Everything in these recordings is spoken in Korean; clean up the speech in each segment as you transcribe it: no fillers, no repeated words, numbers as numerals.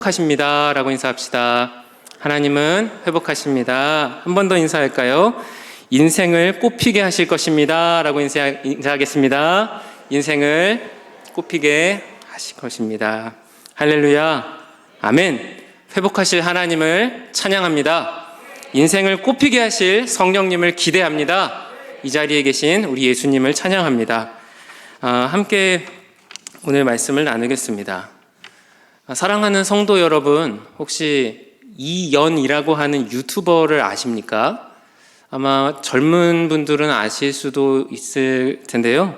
회복하십니다 라고 인사합시다. 하나님은 회복하십니다. 한 번 더 인사할까요? 인생을 꽃피게 하실 것입니다 라고 인사하겠습니다. 인생을 꽃피게 하실 것입니다. 할렐루야, 아멘. 회복하실 하나님을 찬양합니다. 인생을 꽃피게 하실 성령님을 기대합니다. 이 자리에 계신 우리 예수님을 찬양합니다. 함께 오늘 말씀을 나누겠습니다. 사랑하는 성도 여러분, 혹시 이연이라고 하는 유튜버를 아십니까? 아마 젊은 분들은 아실 수도 있을 텐데요.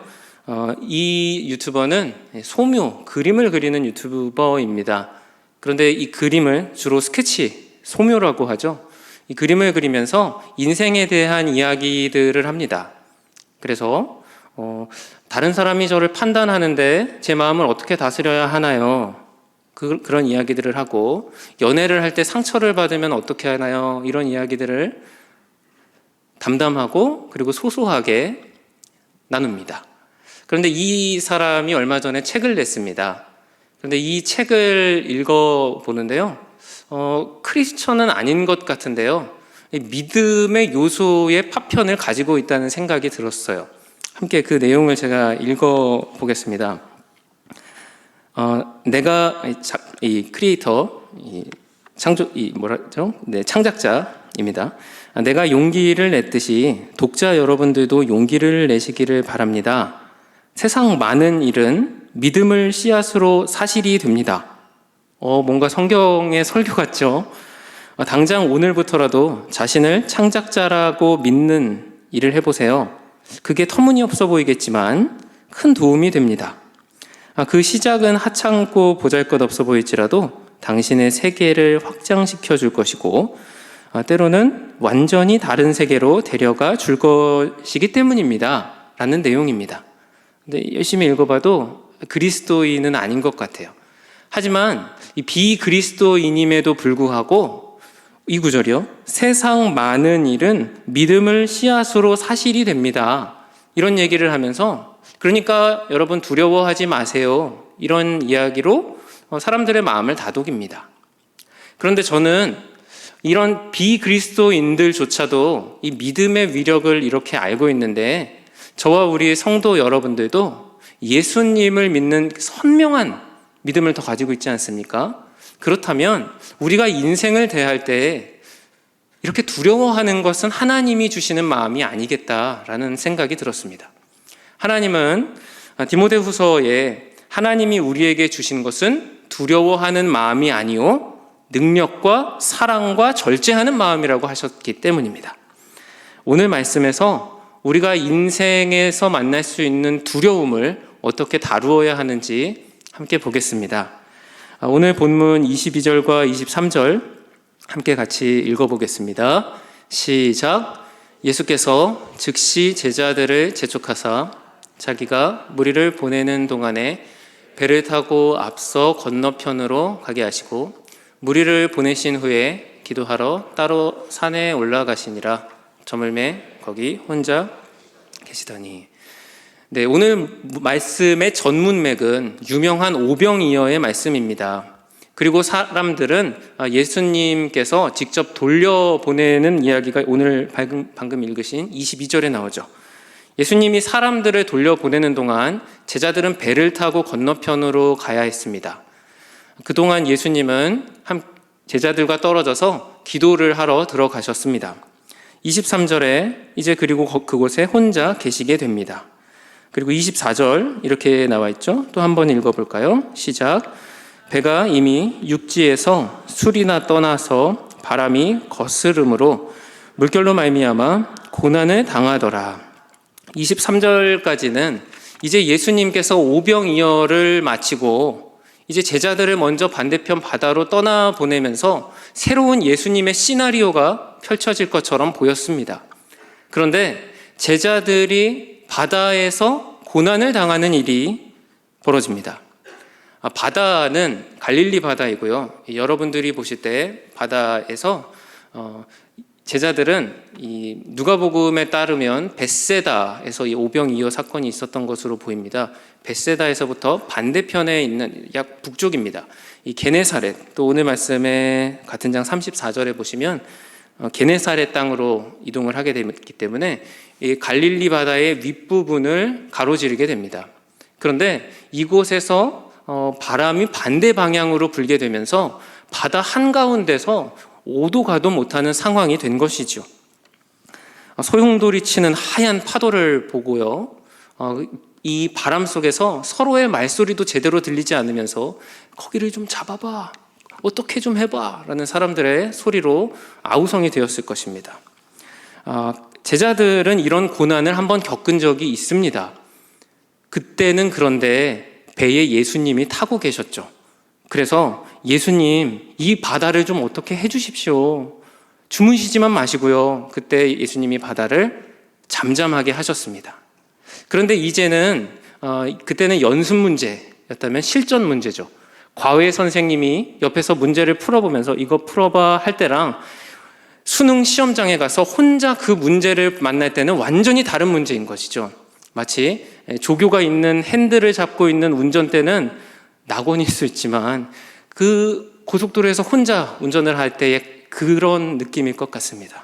이 유튜버는 소묘, 그림을 그리는 유튜버입니다. 그런데 이 그림을 주로 스케치, 소묘라고 하죠. 이 그림을 그리면서 인생에 대한 이야기들을 합니다. 그래서 다른 사람이 저를 판단하는데 제 마음을 어떻게 다스려야 하나요? 그런 이야기들을 하고, 연애를 할 때 상처를 받으면 어떻게 하나요? 이런 이야기들을 담담하고 그리고 소소하게 나눕니다. 그런데 이 사람이 얼마 전에 책을 냈습니다. 그런데 이 책을 읽어보는데요, 크리스천은 아닌 것 같은데요, 믿음의 요소의 파편을 가지고 있다는 생각이 들었어요. 함께 그 내용을 제가 읽어보겠습니다. 내가 이 크리에이터, 창작자입니다. 내가 용기를 냈듯이 독자 여러분들도 용기를 내시기를 바랍니다. 세상 많은 일은 믿음을 씨앗으로 사실이 됩니다. 뭔가 성경의 설교 같죠? 당장 오늘부터라도 자신을 창작자라고 믿는 일을 해보세요. 그게 터무니없어 보이겠지만 큰 도움이 됩니다. 그 시작은 하찮고 보잘것없어 보일지라도 당신의 세계를 확장시켜 줄 것이고, 때로는 완전히 다른 세계로 데려가 줄 것이기 때문입니다 라는 내용입니다. 근데 열심히 읽어봐도 그리스도인은 아닌 것 같아요. 하지만 이 비그리스도인임에도 불구하고 이 구절이요, 세상 많은 일은 믿음을 씨앗으로 사실이 됩니다, 이런 얘기를 하면서, 그러니까 여러분 두려워하지 마세요, 이런 이야기로 사람들의 마음을 다독입니다. 그런데 저는 이런 비그리스도인들조차도 이 믿음의 위력을 이렇게 알고 있는데, 저와 우리 성도 여러분들도 예수님을 믿는 선명한 믿음을 더 가지고 있지 않습니까? 그렇다면 우리가 인생을 대할 때 이렇게 두려워하는 것은 하나님이 주시는 마음이 아니겠다라는 생각이 들었습니다. 하나님은 디모데후서에 하나님이 우리에게 주신 것은 두려워하는 마음이 아니요 능력과 사랑과 절제하는 마음이라고 하셨기 때문입니다. 오늘 말씀에서 우리가 인생에서 만날 수 있는 두려움을 어떻게 다루어야 하는지 함께 보겠습니다. 오늘 본문 22절과 23절 함께 같이 읽어보겠습니다. 시작. 예수께서 즉시 제자들을 재촉하사 자기가 무리를 보내는 동안에 배를 타고 앞서 건너편으로 가게 하시고, 무리를 보내신 후에 기도하러 따로 산에 올라가시니라. 저물매 거기 혼자 계시더니. 네, 오늘 말씀의 전문맥은 유명한 오병이어의 말씀입니다. 그리고 사람들은 예수님께서 직접 돌려보내는 이야기가 오늘 방금 읽으신 22절에 나오죠. 예수님이 사람들을 돌려보내는 동안 제자들은 배를 타고 건너편으로 가야 했습니다. 그동안 예수님은 제자들과 떨어져서 기도를 하러 들어가셨습니다. 23절에 이제 그리고 그곳에 혼자 계시게 됩니다. 그리고 24절 이렇게 나와 있죠. 또 한번 읽어볼까요? 시작. 배가 이미 육지에서 술이나 떠나서 바람이 거스름으로 물결로 말미암아 고난을 당하더라. 23절까지는 이제 예수님께서 오병이어를 마치고 이제 제자들을 먼저 반대편 바다로 떠나보내면서 새로운 예수님의 시나리오가 펼쳐질 것처럼 보였습니다. 그런데 제자들이 바다에서 고난을 당하는 일이 벌어집니다. 바다는 갈릴리 바다이고요. 여러분들이 보실 때 바다에서 제자들은 이 누가복음에 따르면 벳세다에서 이 오병이어 사건이 있었던 것으로 보입니다. 벳세다에서부터 반대편에 있는 약 북쪽입니다. 이 게네사렛, 또 오늘 말씀에 같은 장 34절에 보시면 게네사렛 땅으로 이동을 하게 됐기 때문에 이 갈릴리 바다의 윗부분을 가로지르게 됩니다. 그런데 이곳에서 바람이 반대 방향으로 불게 되면서 바다 한가운데서 오도 가도 못하는 상황이 된 것이죠. 소용돌이 치는 하얀 파도를 보고요, 이 바람 속에서 서로의 말소리도 제대로 들리지 않으면서 거기를 좀 잡아봐, 어떻게 좀 해봐 라는 사람들의 소리로 아우성이 되었을 것입니다. 제자들은 이런 고난을 한번 겪은 적이 있습니다. 그때는 그런데 배에 예수님이 타고 계셨죠. 그래서 예수님, 이 바다를 좀 어떻게 해주십시오. 주무시지만 마시고요. 그때 예수님이 바다를 잠잠하게 하셨습니다. 그런데 이제는 그때는 연습 문제였다면 실전 문제죠. 과외 선생님이 옆에서 문제를 풀어보면서 이거 풀어봐 할 때랑 수능 시험장에 가서 혼자 그 문제를 만날 때는 완전히 다른 문제인 것이죠. 마치 조교가 있는 핸들을 잡고 있는 운전대는 낙원일 수 있지만 그 고속도로에서 혼자 운전을 할 때의 그런 느낌일 것 같습니다.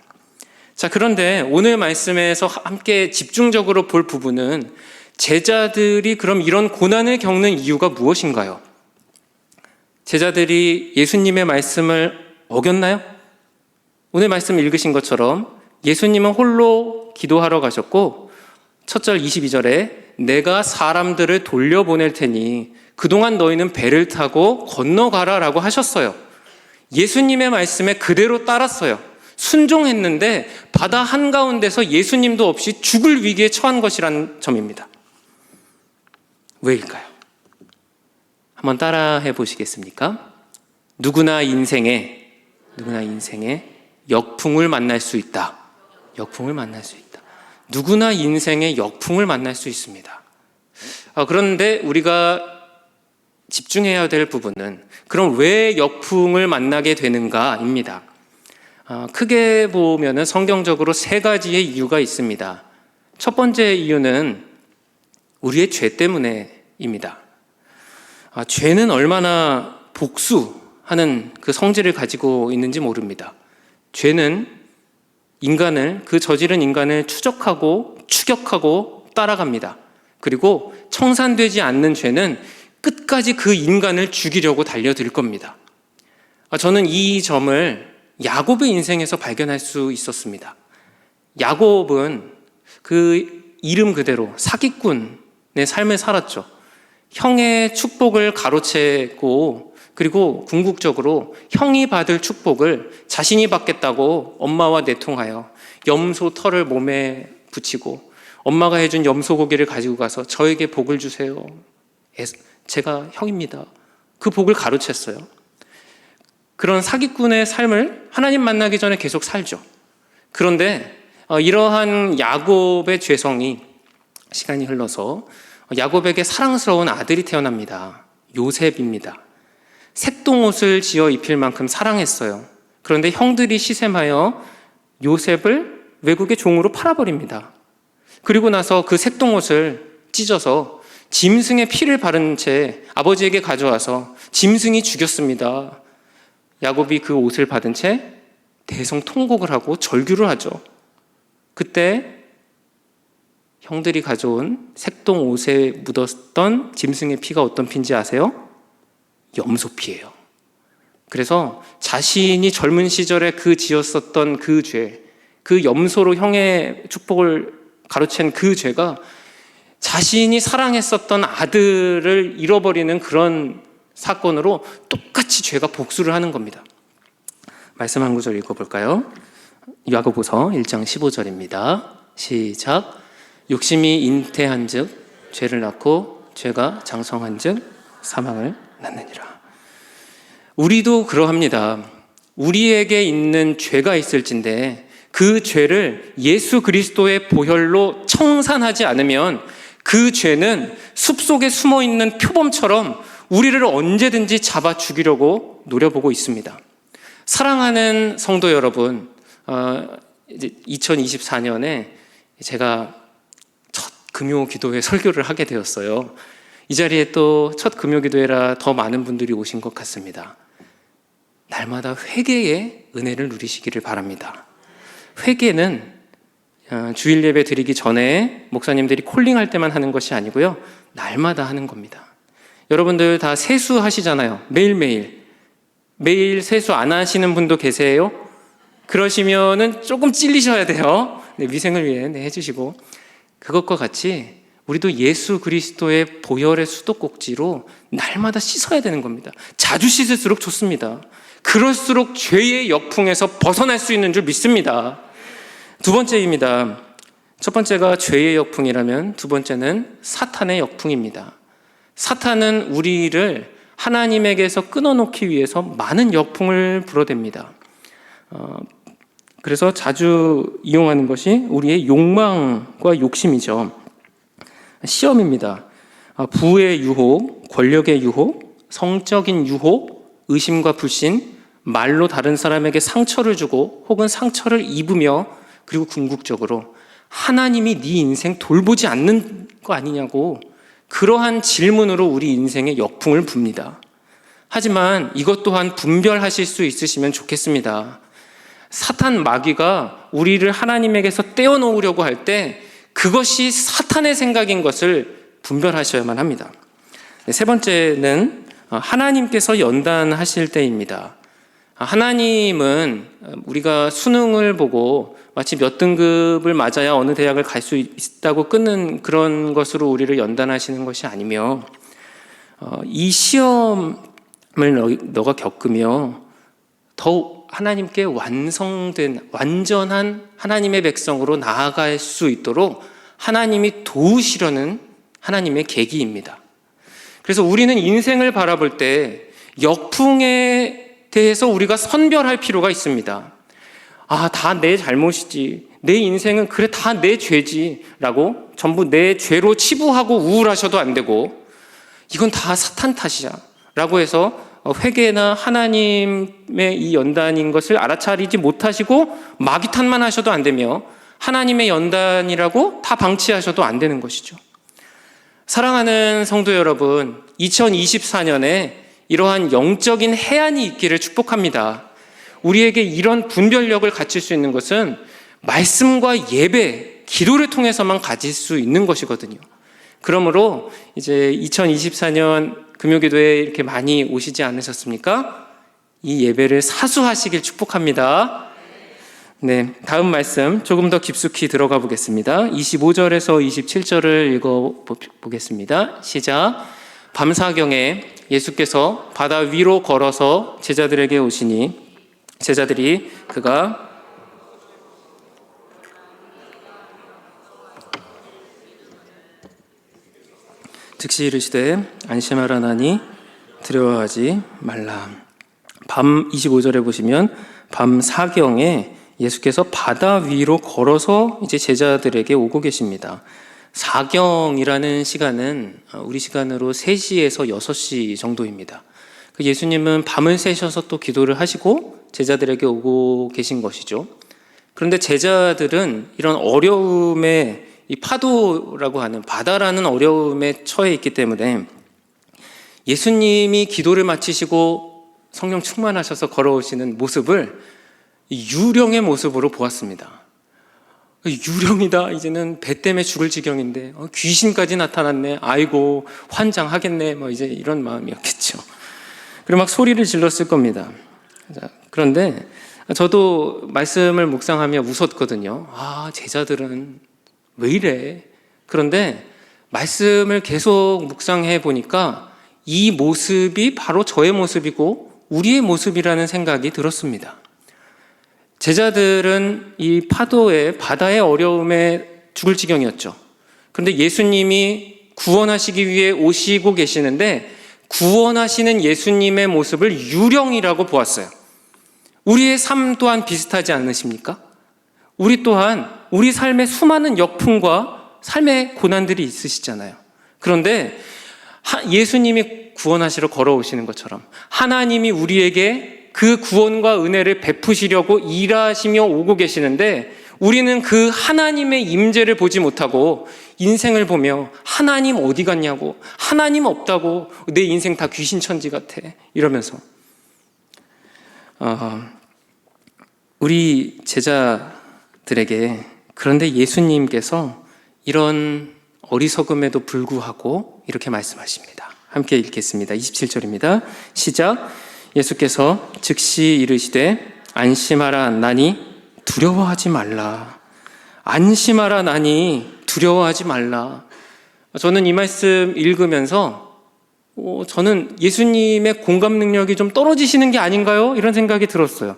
자, 그런데 오늘 말씀에서 함께 집중적으로 볼 부분은 제자들이 그럼 이런 고난을 겪는 이유가 무엇인가요? 제자들이 예수님의 말씀을 어겼나요? 오늘 말씀 읽으신 것처럼 예수님은 홀로 기도하러 가셨고 첫 절 22절에 내가 사람들을 돌려보낼 테니 그동안 너희는 배를 타고 건너가라 라고 하셨어요. 예수님의 말씀에 그대로 따랐어요. 순종했는데 바다 한가운데서 예수님도 없이 죽을 위기에 처한 것이라는 점입니다. 왜일까요? 한번 따라해 보시겠습니까? 누구나 인생에 역풍을 만날 수 있다. 역풍을 만날 수 있다. 누구나 인생에 역풍을 만날 수 있습니다. 그런데 우리가 집중해야 될 부분은 그럼 왜 역풍을 만나게 되는가입니다. 크게 보면은 성경적으로 세 가지의 이유가 있습니다. 첫 번째 이유는 우리의 죄 때문에입니다. 죄는 얼마나 복수하는 그 성질을 가지고 있는지 모릅니다. 죄는 인간을, 그 저지른 인간을 추적하고 추격하고 따라갑니다. 그리고 청산되지 않는 죄는 끝까지 그 인간을 죽이려고 달려들 겁니다. 저는 이 점을 야곱의 인생에서 발견할 수 있었습니다. 야곱은 그 이름 그대로 사기꾼의 삶을 살았죠. 형의 축복을 가로채고 그리고 궁극적으로 형이 받을 축복을 자신이 받겠다고 엄마와 내통하여 염소 털을 몸에 붙이고 엄마가 해준 염소 고기를 가지고 가서 저에게 복을 주세요. 제가 형입니다. 그 복을 가로챘어요. 그런 사기꾼의 삶을 하나님 만나기 전에 계속 살죠. 그런데 이러한 야곱의 죄성이 시간이 흘러서 야곱에게 사랑스러운 아들이 태어납니다. 요셉입니다. 색동옷을 지어 입힐 만큼 사랑했어요. 그런데 형들이 시샘하여 요셉을 외국의 종으로 팔아버립니다. 그리고 나서 그 색동옷을 찢어서 짐승의 피를 바른 채 아버지에게 가져와서 짐승이 죽였습니다. 야곱이 그 옷을 받은 채 대성통곡을 하고 절규를 하죠. 그때 형들이 가져온 색동옷에 묻었던 짐승의 피가 어떤 피인지 아세요? 염소 피예요. 그래서 자신이 젊은 시절에 그 지었었던 그 죄, 그 염소로 형의 축복을 가로챈 그 죄가 자신이 사랑했었던 아들을 잃어버리는 그런 사건으로 똑같이 죄가 복수를 하는 겁니다. 말씀 한 구절 읽어볼까요? 야고보서 1장 15절입니다. 시작. 욕심이 잉태한 즉 죄를 낳고 죄가 장성한 즉 사망을 낳느니라. 우리도 그러합니다. 우리에게 있는 죄가 있을진데 그 죄를 예수 그리스도의 보혈로 청산하지 않으면 그 죄는 숲속에 숨어있는 표범처럼 우리를 언제든지 잡아 죽이려고 노려보고 있습니다. 사랑하는 성도 여러분, 이제 2024년에 제가 첫 금요 기도회 설교를 하게 되었어요. 이 자리에 또 첫 금요 기도회라 더 많은 분들이 오신 것 같습니다. 날마다 회개의 은혜를 누리시기를 바랍니다. 회개는 주일 예배 드리기 전에 목사님들이 콜링할 때만 하는 것이 아니고요, 날마다 하는 겁니다. 여러분들 다 세수하시잖아요. 매일매일. 매일 세수 안 하시는 분도 계세요? 그러시면은 조금 찔리셔야 돼요. 네, 위생을 위해 해주시고, 그것과 같이 우리도 예수 그리스도의 보혈의 수도꼭지로 날마다 씻어야 되는 겁니다. 자주 씻을수록 좋습니다. 그럴수록 죄의 역풍에서 벗어날 수 있는 줄 믿습니다. 두 번째입니다. 첫 번째가 죄의 역풍이라면 두 번째는 사탄의 역풍입니다. 사탄은 우리를 하나님에게서 끊어놓기 위해서 많은 역풍을 불어댑니다. 그래서 자주 이용하는 것이 우리의 욕망과 욕심이죠. 시험입니다. 부의 유혹, 권력의 유혹, 성적인 유혹, 의심과 불신, 말로 다른 사람에게 상처를 주고 혹은 상처를 입으며, 그리고 궁극적으로 하나님이 네 인생 돌보지 않는 거 아니냐고, 그러한 질문으로 우리 인생에 역풍을 붑니다. 하지만 이것 또한 분별하실 수 있으시면 좋겠습니다. 사탄 마귀가 우리를 하나님에게서 떼어놓으려고 할 때 그것이 사탄의 생각인 것을 분별하셔야만 합니다. 세 번째는 하나님께서 연단하실 때입니다. 하나님은 우리가 수능을 보고 마치 몇 등급을 맞아야 어느 대학을 갈 수 있다고 끊는 그런 것으로 우리를 연단하시는 것이 아니며, 이 시험을 너가 겪으며 더욱 하나님께 완전한 하나님의 백성으로 나아갈 수 있도록 하나님이 도우시려는 하나님의 계기입니다. 그래서 우리는 인생을 바라볼 때 역풍에 대해서 우리가 선별할 필요가 있습니다. 다 내 잘못이지, 내 인생은 그래 다 내 죄지 라고 전부 내 죄로 치부하고 우울하셔도 안 되고, 이건 다 사탄 탓이야 라고 해서 회개나 하나님의 이 연단인 것을 알아차리지 못하시고 마귀 탓만 하셔도 안 되며, 하나님의 연단이라고 다 방치하셔도 안 되는 것이죠. 사랑하는 성도 여러분, 2024년에 이러한 영적인 해안이 있기를 축복합니다. 우리에게 이런 분별력을 갖출 수 있는 것은 말씀과 예배, 기도를 통해서만 가질 수 있는 것이거든요. 그러므로 이제 2024년 금요기도에 이렇게 많이 오시지 않으셨습니까? 이 예배를 사수하시길 축복합니다. 네, 다음 말씀 조금 더 깊숙이 들어가 보겠습니다. 25절에서 27절을 읽어보겠습니다. 시작. 밤사경에 예수께서 바다 위로 걸어서 제자들에게 오시니 제자들이 그가 즉시 이르시되 안심하라 나니 두려워하지 말라. 밤 25절에 보시면 밤 사경에 예수께서 바다 위로 걸어서 이제 제자들에게 오고 계십니다. 사경이라는 시간은 우리 시간으로 3시에서 6시 정도입니다. 예수님은 밤을 새셔서 또 기도를 하시고 제자들에게 오고 계신 것이죠. 그런데 제자들은 이런 어려움에, 이 파도라고 하는 바다라는 어려움에 처해 있기 때문에 예수님이 기도를 마치시고 성령 충만하셔서 걸어오시는 모습을 유령의 모습으로 보았습니다. 유령이다, 이제는 배 때문에 죽을 지경인데 귀신까지 나타났네, 아이고 환장하겠네, 이제 이런 마음이었겠죠. 그리고 막 소리를 질렀을 겁니다. 그런데 저도 말씀을 묵상하며 웃었거든요. 제자들은 왜 이래? 그런데 말씀을 계속 묵상해 보니까 이 모습이 바로 저의 모습이고 우리의 모습이라는 생각이 들었습니다. 제자들은 이 파도에, 바다의 어려움에 죽을 지경이었죠. 그런데 예수님이 구원하시기 위해 오시고 계시는데 구원하시는 예수님의 모습을 유령이라고 보았어요. 우리의 삶 또한 비슷하지 않으십니까? 우리 또한 우리 삶에 수많은 역풍과 삶의 고난들이 있으시잖아요. 그런데 예수님이 구원하시러 걸어오시는 것처럼 하나님이 우리에게 그 구원과 은혜를 베푸시려고 일하시며 오고 계시는데 우리는 그 하나님의 임재를 보지 못하고 인생을 보며 하나님 어디 갔냐고, 하나님 없다고, 내 인생 다 귀신천지 같아 이러면서 우리 제자들에게 그런데 예수님께서 이런 어리석음에도 불구하고 이렇게 말씀하십니다. 함께 읽겠습니다. 27절입니다. 시작. 예수께서 즉시 이르시되 안심하라 나니 두려워하지 말라. 안심하라 나니 두려워하지 말라. 저는 이 말씀 읽으면서 저는 예수님의 공감 능력이 좀 떨어지시는 게 아닌가요? 이런 생각이 들었어요.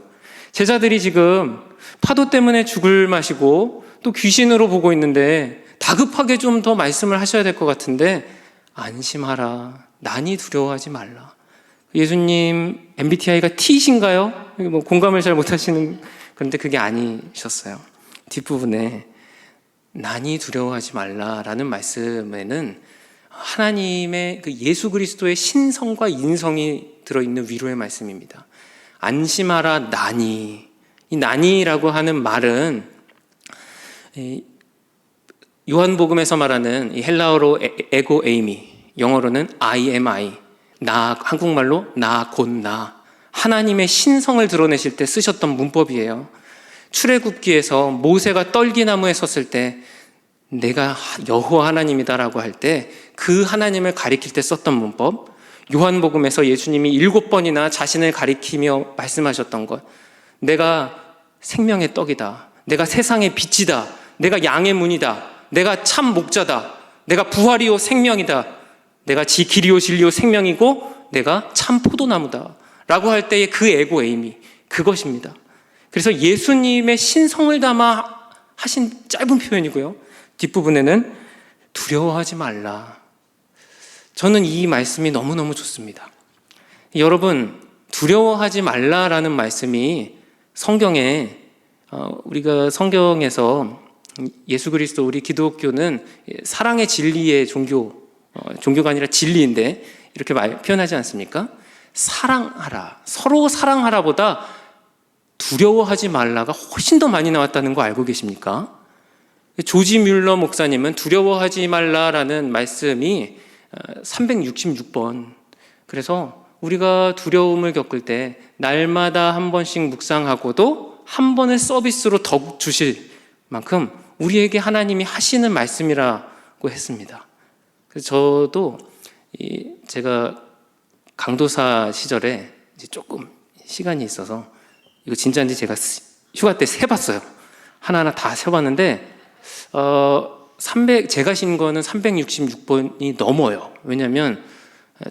제자들이 지금 파도 때문에 죽을 맛이고 또 귀신으로 보고 있는데 다급하게 좀 더 말씀을 하셔야 될 것 같은데 안심하라. 나니 두려워하지 말라. 예수님 MBTI가 T이신가요? 뭐 공감을 잘 못하시는, 그런데 그게 아니셨어요. 뒷부분에 나니 두려워하지 말라라는 말씀에는 하나님의 그 예수 그리스도의 신성과 인성이 들어있는 위로의 말씀입니다. 안심하라 나니. 이 나니라고 하는 말은 요한복음에서 말하는 이 헬라어로 에고 에이미, 영어로는 I am I, 나, 한국말로 나 곧 나, 하나님의 신성을 드러내실 때 쓰셨던 문법이에요. 출애굽기에서 모세가 떨기나무에 섰을 때 내가 여호와 하나님이다라고 할 때 그 하나님을 가리킬 때 썼던 문법, 요한복음에서 예수님이 7번이나 자신을 가리키며 말씀하셨던 것, 내가 생명의 떡이다, 내가 세상의 빛이다, 내가 양의 문이다, 내가 참 목자다, 내가 부활이요 생명이다, 내가 길이요 진리요 생명이고 내가 참 포도나무다 라고 할 때의 그 에고 에이미, 그것입니다. 그래서 예수님의 신성을 담아 하신 짧은 표현이고요, 뒷부분에는 두려워하지 말라. 저는 이 말씀이 너무너무 좋습니다. 여러분, 두려워하지 말라라는 말씀이 성경에 우리가 성경에서 예수 그리스도, 우리 기독교는 사랑의 진리의 종교가 아니라 진리인데 이렇게 표현하지 않습니까? 사랑하라, 서로 사랑하라 보다 두려워하지 말라가 훨씬 더 많이 나왔다는 거 알고 계십니까? 조지 뮬러 목사님은 두려워하지 말라라는 말씀이 366번, 그래서 우리가 두려움을 겪을 때 날마다 한 번씩 묵상하고도 한 번을 서비스로 더 주실 만큼 우리에게 하나님이 하시는 말씀이라고 했습니다. 그래서 저도 제가 강도사 시절에 이제 조금 시간이 있어서 이거 진짜인지 제가 휴가 때 세봤어요. 하나하나 다 세봤는데 제가 신 거는 366번이 넘어요. 왜냐하면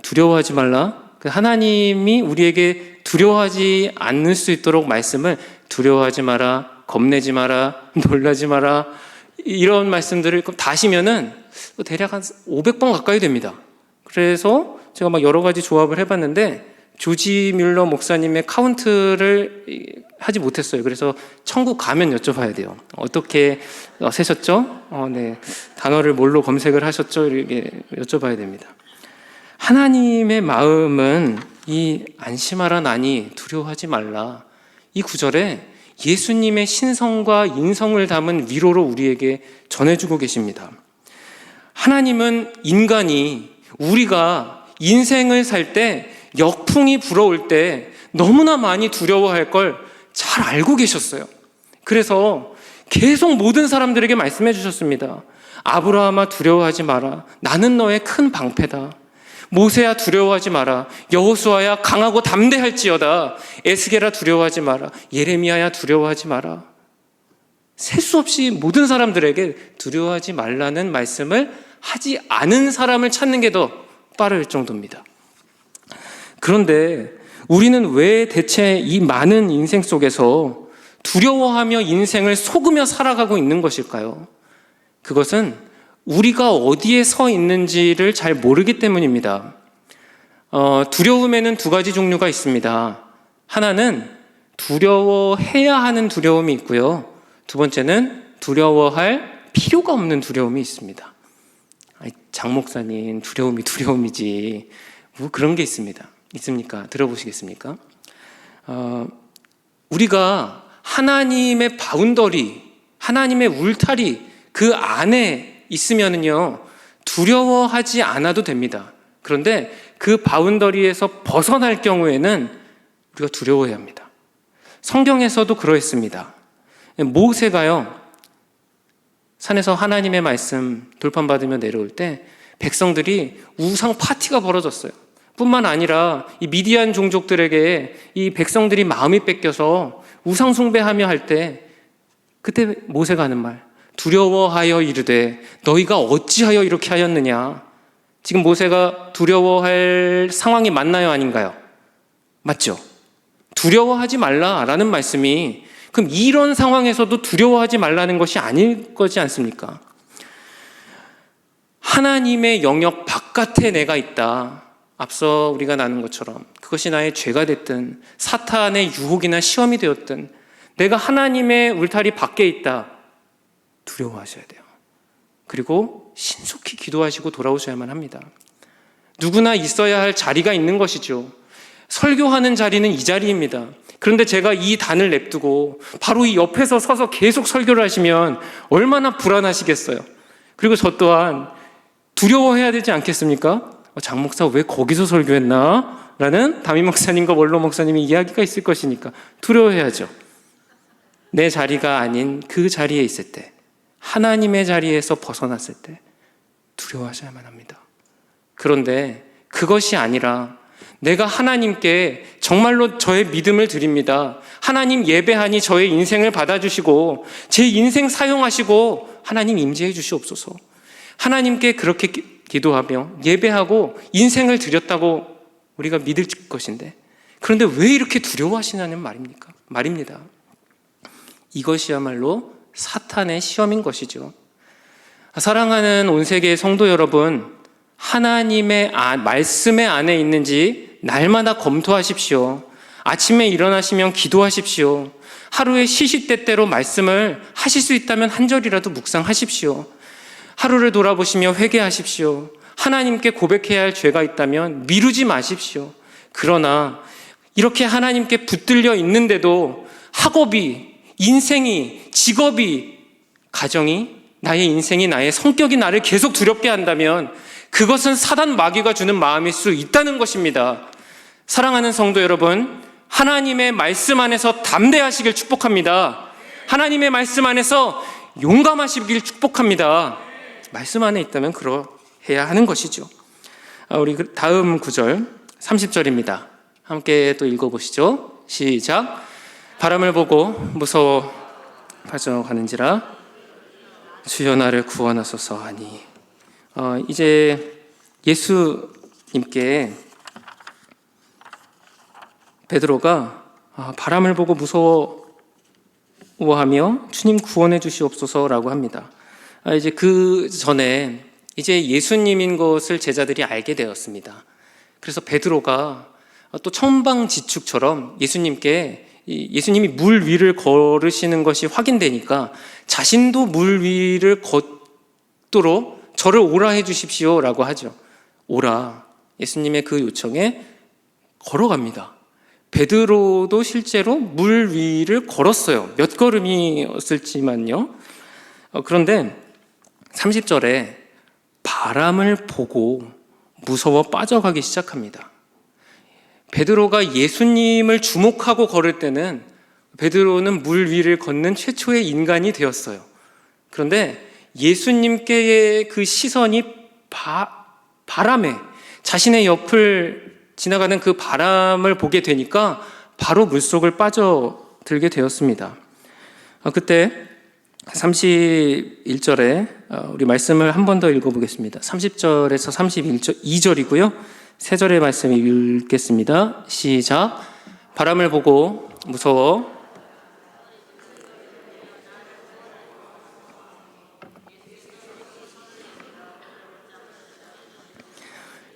두려워하지 말라, 하나님이 우리에게 두려워하지 않을 수 있도록 말씀을 두려워하지 마라, 겁내지 마라, 놀라지 마라, 이런 말씀들을 다 하시면은 대략 한 500번 가까이 됩니다. 그래서 제가 막 여러 가지 조합을 해봤는데 조지 뮬러 목사님의 카운트를 하지 못했어요. 그래서 천국 가면 여쭤봐야 돼요. 어떻게 세셨죠? 네. 단어를 뭘로 검색을 하셨죠? 이렇게 여쭤봐야 됩니다. 하나님의 마음은 이 안심하라 나니 두려워하지 말라, 이 구절에 예수님의 신성과 인성을 담은 위로로 우리에게 전해주고 계십니다. 하나님은 인간이, 우리가 인생을 살 때 역풍이 불어올 때 너무나 많이 두려워할 걸 잘 알고 계셨어요. 그래서 계속 모든 사람들에게 말씀해 주셨습니다. 아브라함아 두려워하지 마라, 나는 너의 큰 방패다. 모세야 두려워하지 마라, 여호수아야 강하고 담대할지어다. 에스겔아 두려워하지 마라, 예레미야야 두려워하지 마라. 셀 수 없이 모든 사람들에게 두려워하지 말라는 말씀을 하지 않은 사람을 찾는 게 더 빠를 정도입니다. 그런데 우리는 왜 대체 이 많은 인생 속에서 두려워하며 인생을 속으며 살아가고 있는 것일까요? 그것은 우리가 어디에 서 있는지를 잘 모르기 때문입니다. 두려움에는 두 가지 종류가 있습니다. 하나는 두려워해야 하는 두려움이 있고요, 두 번째는 두려워할 필요가 없는 두려움이 있습니다. 장 목사님, 두려움이 두려움이지 뭐 그런 게 있습니까? 들어보시겠습니까? 우리가 하나님의 바운더리, 하나님의 울타리 그 안에 있으면은요 두려워하지 않아도 됩니다. 그런데 그 바운더리에서 벗어날 경우에는 우리가 두려워해야 합니다. 성경에서도 그러했습니다. 모세가요 산에서 하나님의 말씀 돌판받으며 내려올 때 백성들이 우상 파티가 벌어졌어요. 뿐만 아니라 이 미디안 종족들에게 이 백성들이 마음이 뺏겨서 우상 숭배하며 할 때 그때 모세가 하는 말, 두려워하여 이르되 너희가 어찌하여 이렇게 하였느냐. 지금 모세가 두려워할 상황이 맞나요, 아닌가요? 맞죠? 두려워하지 말라라는 말씀이 그럼 이런 상황에서도 두려워하지 말라는 것이 아닐 거지 않습니까? 하나님의 영역 바깥에 내가 있다. 앞서 우리가 나눈 것처럼 그것이 나의 죄가 됐든 사탄의 유혹이나 시험이 되었든 내가 하나님의 울타리 밖에 있다. 두려워하셔야 돼요. 그리고 신속히 기도하시고 돌아오셔야만 합니다. 누구나 있어야 할 자리가 있는 것이죠. 설교하는 자리는 이 자리입니다. 그런데 제가 이 단을 냅두고 바로 이 옆에서 서서 계속 설교를 하시면 얼마나 불안하시겠어요. 그리고 저 또한 두려워해야 되지 않겠습니까? 장 목사 왜 거기서 설교했나? 라는 담임 목사님과 원로 목사님의 이야기가 있을 것이니까 두려워해야죠. 내 자리가 아닌 그 자리에 있을 때, 하나님의 자리에서 벗어났을 때 두려워하셔야만 합니다. 그런데 그것이 아니라 내가 하나님께 정말로 저의 믿음을 드립니다. 하나님 예배하니 저의 인생을 받아주시고 제 인생 사용하시고 하나님 임재해 주시옵소서. 하나님께 그렇게 기도하며 예배하고 인생을 드렸다고 우리가 믿을 것인데 그런데 왜 이렇게 두려워하시냐는 말입니다. 이것이야말로 사탄의 시험인 것이죠. 사랑하는 온 세계의 성도 여러분, 하나님의 말씀의 안에 있는지 날마다 검토하십시오. 아침에 일어나시면 기도하십시오. 하루에 시시때때로 말씀을 하실 수 있다면 한 절이라도 묵상하십시오. 하루를 돌아보시며 회개하십시오. 하나님께 고백해야 할 죄가 있다면 미루지 마십시오. 그러나 이렇게 하나님께 붙들려 있는데도 학업이, 인생이, 직업이, 가정이, 나의 인생이, 나의 성격이 나를 계속 두렵게 한다면 그것은 사단 마귀가 주는 마음일 수 있다는 것입니다. 사랑하는 성도 여러분, 하나님의 말씀 안에서 담대하시길 축복합니다. 하나님의 말씀 안에서 용감하시길 축복합니다. 말씀 안에 있다면 그러해야 하는 것이죠. 우리 다음 구절 30절입니다. 함께 또 읽어보시죠. 시작. 바람을 보고 무서워 빠져가는지라 주여 나를 구원하소서 하니. 이제 예수님께 베드로가 바람을 보고 무서워하며 주님 구원해 주시옵소서라고 합니다. 이제 그 전에 이제 예수님인 것을 제자들이 알게 되었습니다. 그래서 베드로가 또 천방지축처럼 예수님이 물 위를 걸으시는 것이 확인되니까 자신도 물 위를 걷도록 저를 오라 해 주십시오라고 하죠. 오라. 예수님의 그 요청에 걸어갑니다. 베드로도 실제로 물 위를 걸었어요. 몇 걸음이었을지만요. 그런데 30절에 바람을 보고 무서워 빠져가기 시작합니다. 베드로가 예수님을 주목하고 걸을 때는 베드로는 물 위를 걷는 최초의 인간이 되었어요. 그런데 예수님께의 그 시선이 바람에, 자신의 옆을 지나가는 그 바람을 보게 되니까 바로 물속을 빠져들게 되었습니다. 그때 31절에 우리 말씀을 한 번 더 읽어보겠습니다. 30절에서 32절이고요. 세 절의 말씀 읽겠습니다. 시작. 바람을 보고 무서워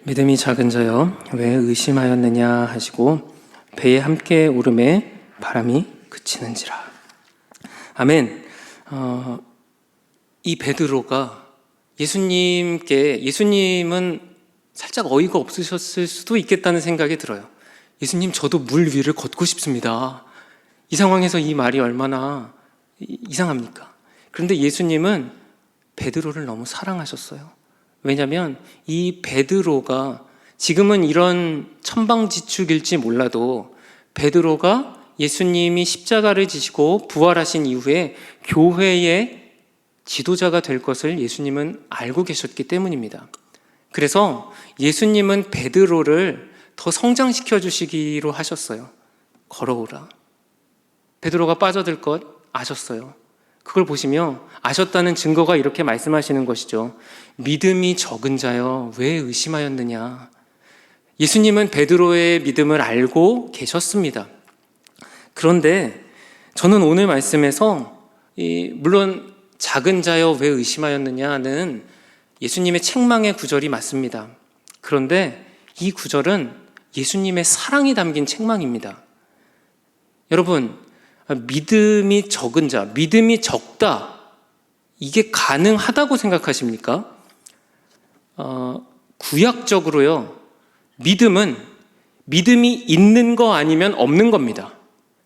믿음이 작은 자여 왜 의심하였느냐 하시고 배에 함께 오름에 바람이 그치는지라. 아멘. 이 베드로가 예수님은 살짝 어이가 없으셨을 수도 있겠다는 생각이 들어요. 예수님, 저도 물 위를 걷고 싶습니다. 이 상황에서 이 말이 얼마나 이상합니까? 그런데 예수님은 베드로를 너무 사랑하셨어요. 왜냐하면 이 베드로가 지금은 이런 천방지축일지 몰라도 베드로가 예수님이 십자가를 지시고 부활하신 이후에 교회의 지도자가 될 것을 예수님은 알고 계셨기 때문입니다. 그래서 예수님은 베드로를 더 성장시켜 주시기로 하셨어요. 걸어오라. 베드로가 빠져들 것 아셨어요. 그걸 보시며 아셨다는 증거가 이렇게 말씀하시는 것이죠. 믿음이 적은 자여 왜 의심하였느냐. 예수님은 베드로의 믿음을 알고 계셨습니다. 그런데 저는 오늘 말씀에서 물론 작은 자여 왜 의심하였느냐는 예수님의 책망의 구절이 맞습니다. 그런데 이 구절은 예수님의 사랑이 담긴 책망입니다. 여러분, 믿음이 적은 자, 믿음이 적다, 이게 가능하다고 생각하십니까? 구약적으로요, 믿음이 있는 거 아니면 없는 겁니다.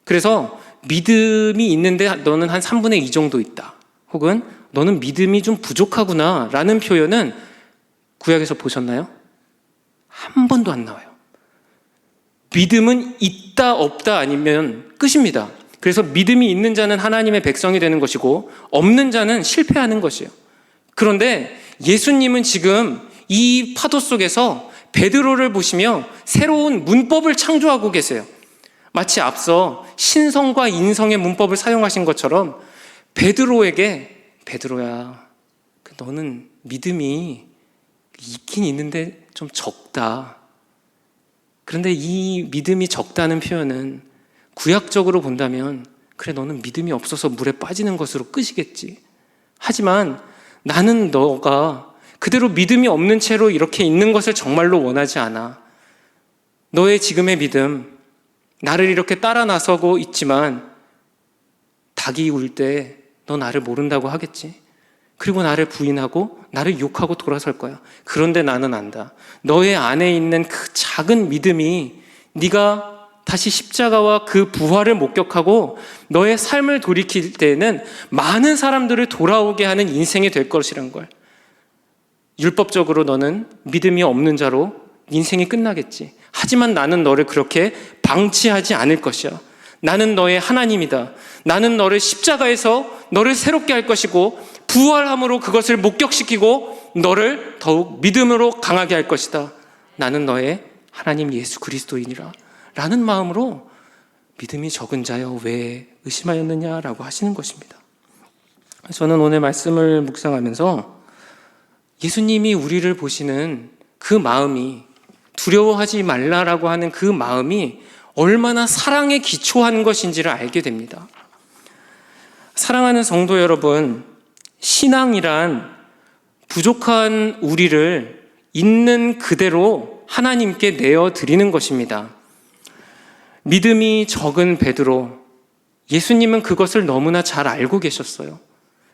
그래서 믿음이 있는데 너는 한 3분의 2 정도 있다, 혹은 너는 믿음이 좀 부족하구나 라는 표현은 구약에서 보셨나요? 한 번도 안 나와요. 믿음은 있다 없다 아니면 끝입니다. 그래서 믿음이 있는 자는 하나님의 백성이 되는 것이고 없는 자는 실패하는 것이에요. 그런데 예수님은 지금 이 파도 속에서 베드로를 보시며 새로운 문법을 창조하고 계세요. 마치 앞서 신성과 인성의 문법을 사용하신 것처럼 베드로에게, 베드로야, 너는 믿음이 있긴 있는데 좀 적다. 그런데 이 믿음이 적다는 표현은 구약적으로 본다면 그래, 너는 믿음이 없어서 물에 빠지는 것으로 끝이겠지. 하지만 나는 너가 그대로 믿음이 없는 채로 이렇게 있는 것을 정말로 원하지 않아. 너의 지금의 믿음, 나를 이렇게 따라 나서고 있지만 닭이 울 때 너 나를 모른다고 하겠지. 그리고 나를 부인하고 나를 욕하고 돌아설 거야. 그런데 나는 안다. 너의 안에 있는 그 작은 믿음이 네가 다시 십자가와 그 부활을 목격하고 너의 삶을 돌이킬 때에는 많은 사람들을 돌아오게 하는 인생이 될 것이란 걸. 율법적으로 너는 믿음이 없는 자로 인생이 끝나겠지. 하지만 나는 너를 그렇게 방치하지 않을 것이야. 나는 너의 하나님이다. 나는 너를 십자가에서 너를 새롭게 할 것이고 부활함으로 그것을 목격시키고 너를 더욱 믿음으로 강하게 할 것이다. 나는 너의 하나님 예수 그리스도이니라 라는 마음으로 믿음이 적은 자여 왜 의심하였느냐라고 하시는 것입니다. 저는 오늘 말씀을 묵상하면서 예수님이 우리를 보시는 그 마음이, 두려워하지 말라라고 하는 그 마음이 얼마나 사랑에 기초한 것인지를 알게 됩니다. 사랑하는 성도 여러분, 신앙이란 부족한 우리를 있는 그대로 하나님께 내어드리는 것입니다. 믿음이 적은 베드로, 예수님은 그것을 너무나 잘 알고 계셨어요.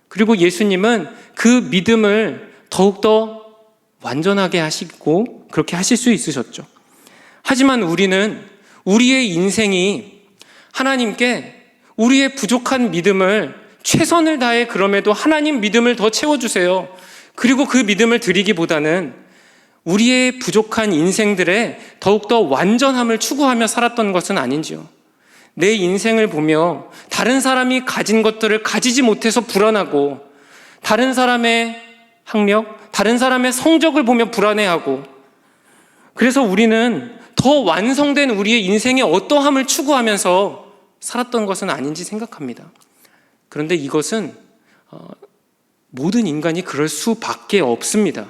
그리고 예수님은 그 믿음을 더욱더 완전하게 하시고 그렇게 하실 수 있으셨죠. 하지만 우리는 우리의 인생이 하나님께 우리의 부족한 믿음을 최선을 다해 그럼에도 하나님 믿음을 더 채워주세요. 그리고 그 믿음을 드리기보다는 우리의 부족한 인생들에 더욱더 완전함을 추구하며 살았던 것은 아닌지요. 내 인생을 보며 다른 사람이 가진 것들을 가지지 못해서 불안하고, 다른 사람의 학력, 다른 사람의 성적을 보며 불안해하고, 그래서 우리는 더 완성된 우리의 인생의 어떠함을 추구하면서 살았던 것은 아닌지 생각합니다. 그런데 이것은 모든 인간이 그럴 수밖에 없습니다.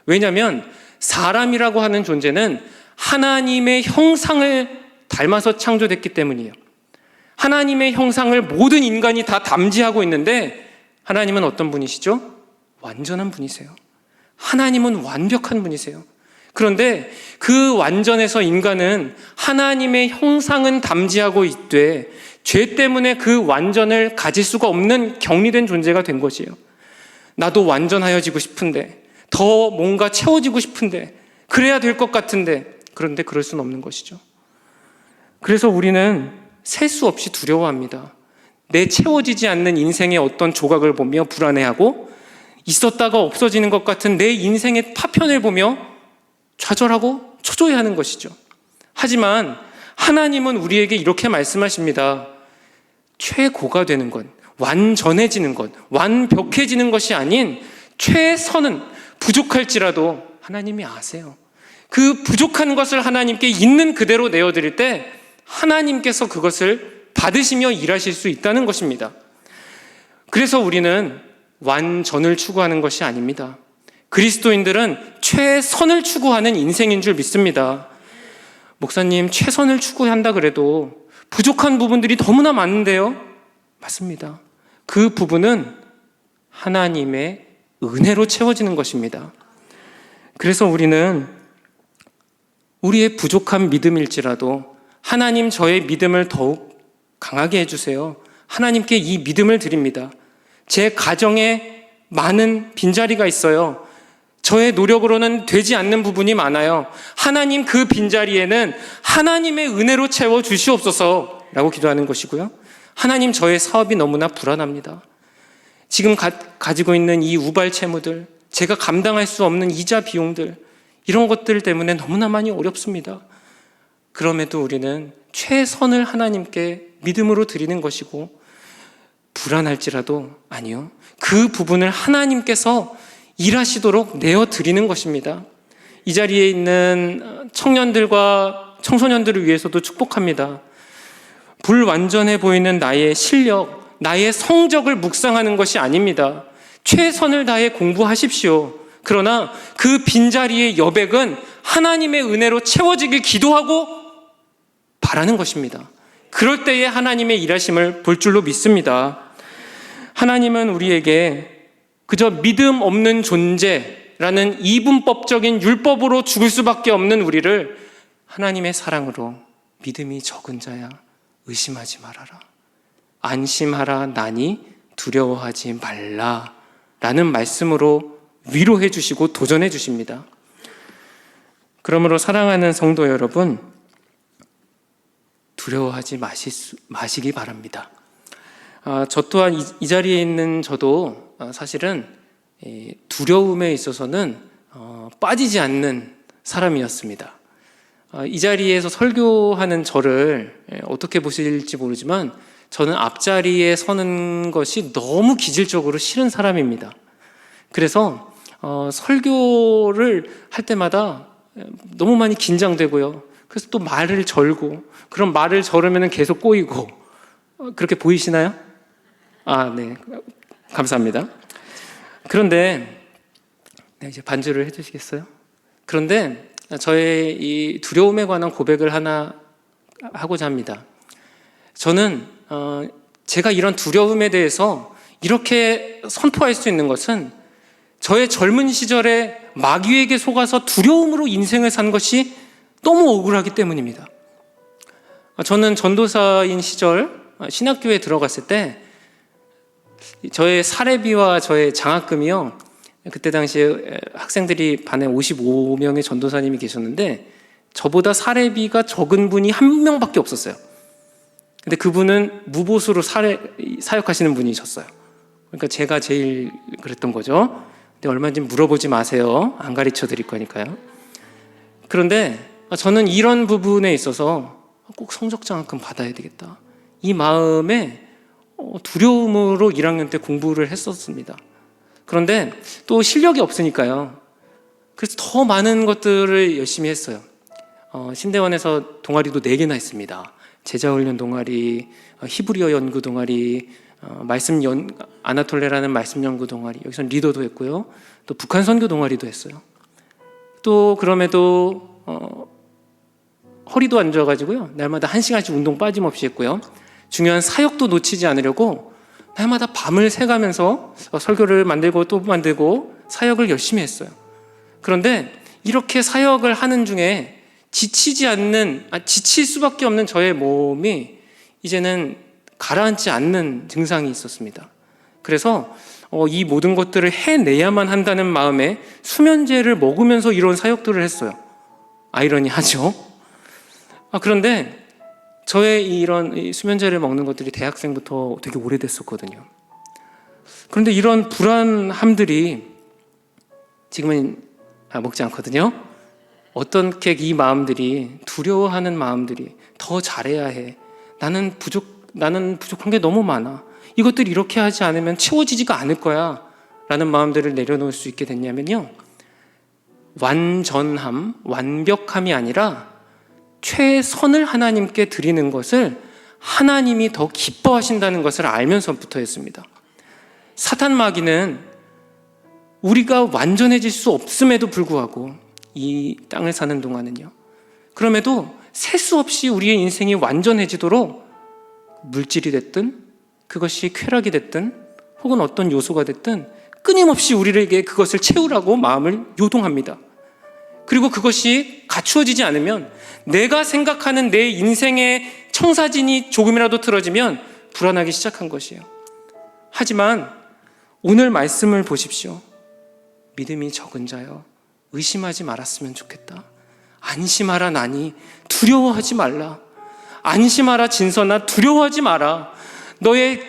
왜냐하면 사람이라고 하는 존재는 하나님의 형상을 닮아서 창조됐기 때문이에요. 하나님의 형상을 모든 인간이 다 담지하고 있는데 하나님은 어떤 분이시죠? 완전한 분이세요. 하나님은 완벽한 분이세요. 그런데 그 완전에서 인간은 하나님의 형상은 담지하고 있되 죄 때문에 그 완전을 가질 수가 없는 격리된 존재가 된 것이에요. 나도 완전하여지고 싶은데, 더 뭔가 채워지고 싶은데, 그래야 될 것 같은데, 그런데 그럴 수는 없는 것이죠. 그래서 우리는 셀 수 없이 두려워합니다. 내 채워지지 않는 인생의 어떤 조각을 보며 불안해하고, 있었다가 없어지는 것 같은 내 인생의 파편을 보며 좌절하고 초조해하는 것이죠. 하지만 하나님은 우리에게 이렇게 말씀하십니다. 최고가 되는 것, 완전해지는 것, 완벽해지는 것이 아닌 최선은 부족할지라도 하나님이 아세요. 그 부족한 것을 하나님께 있는 그대로 내어드릴 때 하나님께서 그것을 받으시며 일하실 수 있다는 것입니다. 그래서 우리는 완전을 추구하는 것이 아닙니다. 그리스도인들은 최선을 추구하는 인생인 줄 믿습니다. 목사님, 최선을 추구한다 그래도 부족한 부분들이 너무나 많은데요? 맞습니다. 그 부분은 하나님의 은혜로 채워지는 것입니다. 그래서 우리는 우리의 부족한 믿음일지라도 하나님, 저의 믿음을 더욱 강하게 해주세요. 하나님께 이 믿음을 드립니다. 제 가정에 많은 빈자리가 있어요. 저의 노력으로는 되지 않는 부분이 많아요. 하나님, 그 빈자리에는 하나님의 은혜로 채워 주시옵소서 라고 기도하는 것이고요. 하나님, 저의 사업이 너무나 불안합니다. 지금 가지고 있는 이 우발 채무들, 제가 감당할 수 없는 이자 비용들, 이런 것들 때문에 너무나 많이 어렵습니다. 그럼에도 우리는 최선을 하나님께 믿음으로 드리는 것이고, 불안할지라도 아니요, 그 부분을 하나님께서 일하시도록 내어드리는 것입니다. 이 자리에 있는 청년들과 청소년들을 위해서도 축복합니다. 불완전해 보이는 나의 실력, 나의 성적을 묵상하는 것이 아닙니다. 최선을 다해 공부하십시오. 그러나 그 빈자리의 여백은 하나님의 은혜로 채워지길 기도하고 바라는 것입니다. 그럴 때에 하나님의 일하심을 볼 줄로 믿습니다. 하나님은 우리에게 그저 믿음 없는 존재라는 이분법적인 율법으로 죽을 수밖에 없는 우리를 하나님의 사랑으로 믿음이 적은 자야 의심하지 말아라, 안심하라 나니 두려워하지 말라 라는 말씀으로 위로해 주시고 도전해 주십니다. 그러므로 사랑하는 성도 여러분, 두려워하지 마시기 바랍니다. 저 또한 이 자리에 있는 저도 사실은 두려움에 있어서는 빠지지 않는 사람이었습니다. 이 자리에서 설교하는 저를 어떻게 보실지 모르지만 저는 앞자리에 서는 것이 너무 기질적으로 싫은 사람입니다. 그래서 설교를 할 때마다 너무 많이 긴장되고요. 그래서 또 말을 절고, 그럼 말을 절으면 계속 꼬이고, 그렇게 보이시나요? 네. 감사합니다. 그런데, 이제 반주를 해주시겠어요? 그런데 저의 이 두려움에 관한 고백을 하나 하고자 합니다. 저는 제가 이런 두려움에 대해서 이렇게 선포할 수 있는 것은 저의 젊은 시절에 마귀에게 속아서 두려움으로 인생을 산 것이 너무 억울하기 때문입니다. 저는 전도사인 시절 신학교에 들어갔을 때 저의 사례비와 저의 장학금이요, 그때 당시에 학생들이 반에 55명의 전도사님이 계셨는데 저보다 사례비가 적은 분이 한 명밖에 없었어요. 근데 그분은 무보수로 사역하시는 분이셨어요. 그러니까 제가 제일 그랬던 거죠. 근데 얼마인지 물어보지 마세요. 안 가르쳐 드릴 거니까요. 그런데 저는 이런 부분에 있어서 꼭 성적 장학금 받아야 되겠다, 이 마음에 두려움으로 1학년 때 공부를 했었습니다. 그런데 또 실력이 없으니까요. 그래서 더 많은 것들을 열심히 했어요. 신대원에서 동아리도 4개나 했습니다. 제자훈련 동아리, 히브리어 연구 동아리, 아나톨레라는 말씀 연구 동아리, 여기서 리더도 했고요. 또 북한 선교 동아리도 했어요. 또 그럼에도 허리도 안 좋아가지고요, 날마다 1시간씩 운동 빠짐없이 했고요. 중요한 사역도 놓치지 않으려고 날마다 밤을 새가면서 설교를 만들고 또 만들고 사역을 열심히 했어요. 그런데 이렇게 사역을 하는 중에 지칠 수밖에 없는 저의 몸이 이제는 가라앉지 않는 증상이 있었습니다. 그래서 이 모든 것들을 해내야만 한다는 마음에 수면제를 먹으면서 이런 사역들을 했어요. 아이러니하죠? 그런데 저의 이런 수면제를 먹는 것들이 대학생부터 되게 오래됐었거든요. 그런데 이런 불안함들이 지금은 먹지 않거든요. 어떻게 이 마음들이, 두려워하는 마음들이, 더 잘해야 해, 나는 부족한 게 너무 많아, 이것들 이렇게 하지 않으면 채워지지가 않을 거야 라는 마음들을 내려놓을 수 있게 됐냐면요, 완벽함이 아니라 최선을 하나님께 드리는 것을 하나님이 더 기뻐하신다는 것을 알면서부터였습니다. 사탄 마귀는 우리가 완전해질 수 없음에도 불구하고 이 땅을 사는 동안은요, 그럼에도 셀 수 없이 우리의 인생이 완전해지도록 물질이 됐든 그것이 쾌락이 됐든 혹은 어떤 요소가 됐든 끊임없이 우리에게 그것을 채우라고 마음을 요동합니다. 그리고 그것이 갖추어지지 않으면, 내가 생각하는 내 인생의 청사진이 조금이라도 틀어지면 불안하기 시작한 것이에요. 하지만 오늘 말씀을 보십시오. 믿음이 적은 자여, 의심하지 말았으면 좋겠다. 안심하라 나니, 두려워하지 말라. 안심하라 진선아, 두려워하지 마라. 너의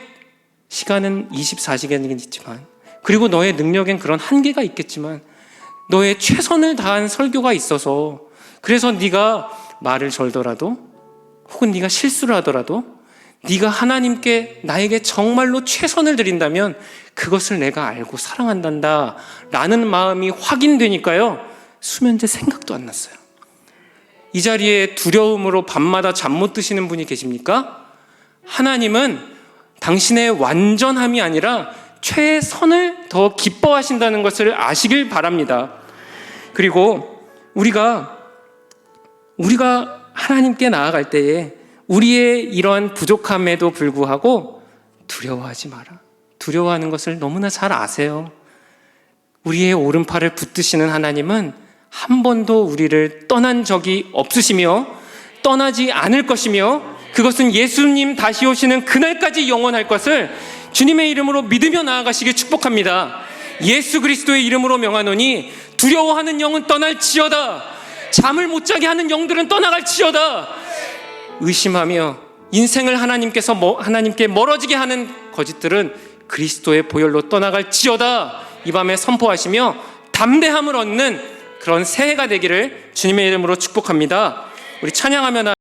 시간은 24시간이겠지만, 그리고 너의 능력엔 그런 한계가 있겠지만, 너의 최선을 다한 설교가 있어서, 그래서 네가 말을 절더라도 혹은 네가 실수를 하더라도 네가 하나님께 나에게 정말로 최선을 드린다면 그것을 내가 알고 사랑한단다 라는 마음이 확인되니까요, 수면제 생각도 안 났어요. 이 자리에 두려움으로 밤마다 잠 못 드시는 분이 계십니까? 하나님은 당신의 완전함이 아니라 최선을 더 기뻐하신다는 것을 아시길 바랍니다. 그리고 우리가 하나님께 나아갈 때에 우리의 이러한 부족함에도 불구하고 두려워하지 마라. 두려워하는 것을 너무나 잘 아세요. 우리의 오른팔을 붙드시는 하나님은 한 번도 우리를 떠난 적이 없으시며 떠나지 않을 것이며, 그것은 예수님 다시 오시는 그날까지 영원할 것을 주님의 이름으로 믿으며 나아가시길 축복합니다. 예수 그리스도의 이름으로 명하노니 두려워하는 영은 떠날지어다. 잠을 못 자게 하는 영들은 떠나갈지어다. 의심하며 인생을 하나님께 멀어지게 하는 거짓들은 그리스도의 보혈로 떠나갈지어다. 이 밤에 선포하시며 담대함을 얻는 그런 새해가 되기를 주님의 이름으로 축복합니다. 우리 찬양하며